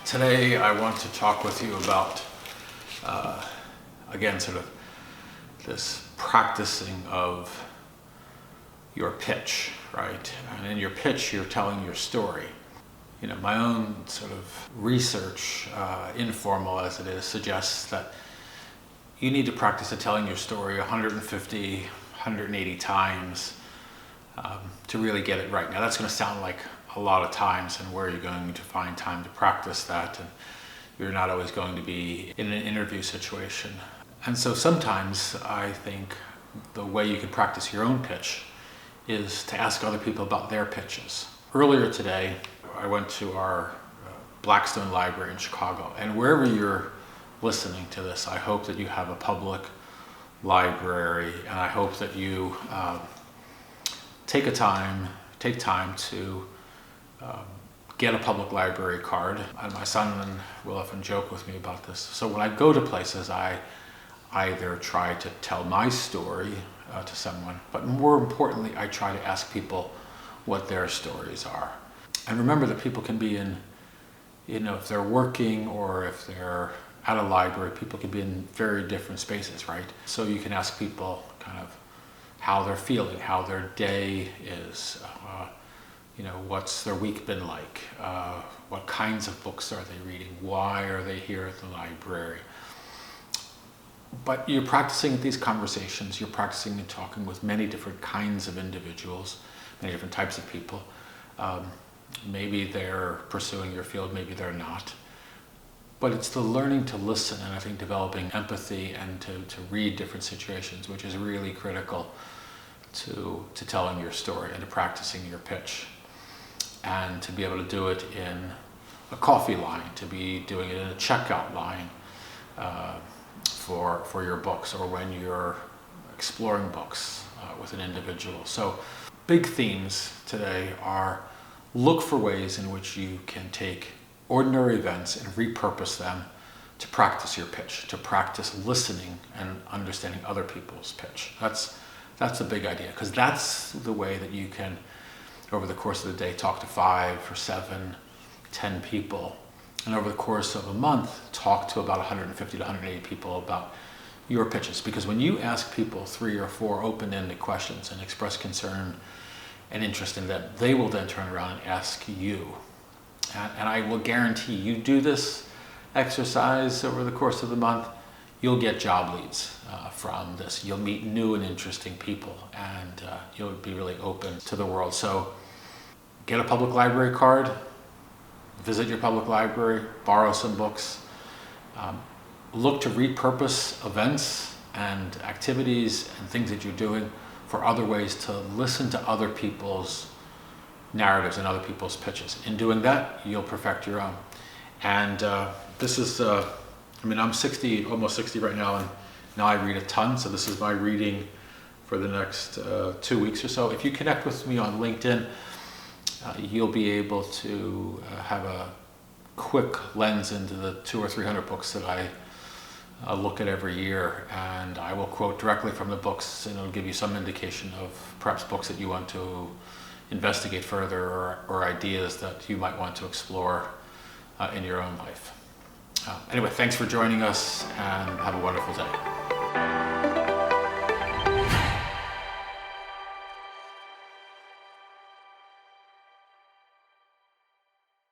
Today I want to talk with you about, again, sort of this practicing of your pitch, right? And in your pitch, you're telling your story. You know, my own sort of research, informal as it is, suggests that you need to practice at telling your story 150, 180 times to really get it right. Now that's going to sound like a lot of times, and where are you going to find time to practice that? And you're not always going to be in an interview situation. And so sometimes I think the way you can practice your own pitch is to ask other people about their pitches. Earlier today, I went to our Blackstone Library in Chicago, and wherever you're listening to this, I hope that you have a public library, and I hope that you take time to get a public library card. And my son will often joke with me about this. So when I go to places, I either try to tell my story to someone, but more importantly, I try to ask people what their stories are. And remember that people can be in, if they're working or if they're at a library, people can be in very different spaces, right? So you can ask people kind of how they're feeling, how their day is, what's their week been like, what kinds of books are they reading, why are they here at the library. But you're practicing at these conversations, you're practicing and talking with many different kinds of individuals, many different types of people. Maybe they're pursuing your field, maybe they're not. But it's the learning to listen, and I think developing empathy and to read different situations, which is really critical to telling your story and to practicing your pitch. And to be able to do it in a coffee line, to be doing it in a checkout line for your books, or when you're exploring books with an individual. So big themes today are: look for ways in which you can take ordinary events and repurpose them to practice your pitch, to practice listening and understanding other people's pitch. That's a big idea, because that's the way that you can, over the course of the day, talk to 5 or 7, 10 people, and over the course of a month, talk to about 150 to 180 people about your pitches. Because when you ask people 3 or 4 open-ended questions and express concern and interest in them, they will then turn around and ask you. And I will guarantee you do this exercise over the course of the month, you'll get job leads from this. You'll meet new and interesting people, and you'll be really open to the world. So get a public library card, visit your public library, borrow some books, look to repurpose events and activities and things that you're doing for other ways to listen to other people's narratives and other people's pitches. In doing that, you'll perfect your own. And this is, I'm 60, almost 60 right now, and now I read a ton, so this is my reading for the next 2 weeks or so. If you connect with me on LinkedIn, you'll be able to have a quick lens into the 200 or 300 books that I look at every year, and I will quote directly from the books, and it'll give you some indication of perhaps books that you want to investigate further, or ideas that you might want to explore in your own life. Anyway, thanks for joining us, and have a wonderful day.